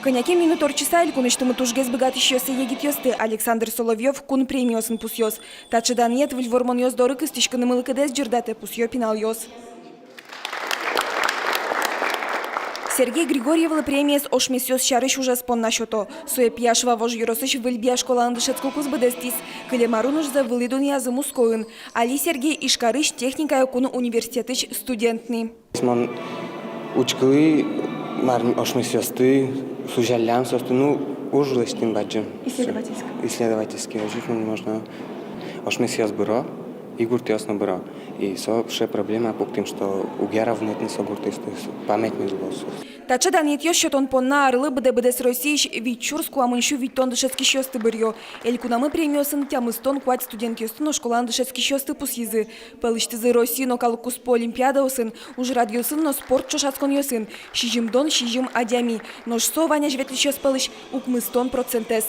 Коняке минут орчиса иль куныштымы тужгез богат ищёсы егит ёсты Александр Соловьев кун премиосын пусёс. Тачыдан нет вильвормон ёс дорык истишканы мылыкыдес жирдате пусё пинал ёс. Сергей Григорьевлы премиес ошмесёс шарыш уже спон на счёто. Суе пьяшва вож юросыш выльбия школа андышецку кузбыдестис. Кылемарунуш за вылидун язы мускоын. Али Сергей ишкарыш техника куну университетыш студентный. Учкалы ошмесёсты, сужалям состы, ужлыстым баджим. Исследовательский. Исследовательский. Можно ошмесёс бюро и гуртёсно бюро. И все проблема по тем, что у геров нет не согуртисты, памятный злосус. Тачадан нет еще тон понна арлы бдбд с Россииш вичурску амыншу виттон дышецкий счёсты бырьё. Элькунамы премиосын тямыстон куать студент ёстын школан дышецкий счёсты пусизы. Пылыштызы России но калукус по олимпиада осын, уж радиосын но спорт чошаскон ёсын. Шижим дон, шижим адями. Но что Ваня жветли счёс пылыш укмыстон процентес.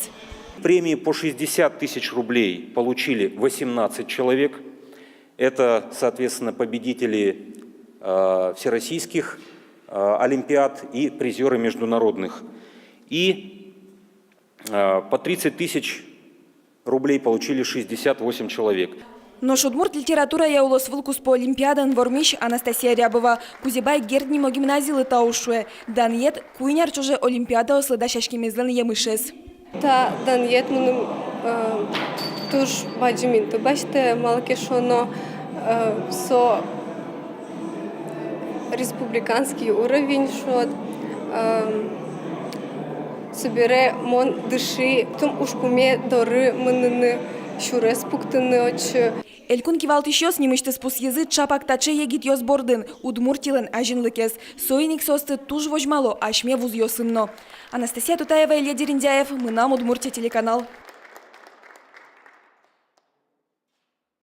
Премии по 60 тысяч рублей получили 18 человек. Это, соответственно, победители всероссийских олимпиад и призеры международных. И по 30 тысяч рублей получили 68 человек. Но шудмурт литература я улос вылкус по олимпиадан вормиш Анастасия Рябова. Кузебай герднимо гимназилы таушуе. Даньет куйняр чуже олимпиада ослыда шашкемезлен емышес. Та даньет муным туж баджиминты баште малкешоно со республиканский уровень шот собере мон дыши том ушкуме доры мыныны шурес пуктыны очи. Элькун кивалт еще снимышты спус язык чапак таче егит ёс бордын, удмуртилен ажинлыкес. Сойник состы туж вожмало, ашме вуз ёсынно. Анастасия Тутаева, Илья Дерендяев, мы нам Удмуртия телеканал.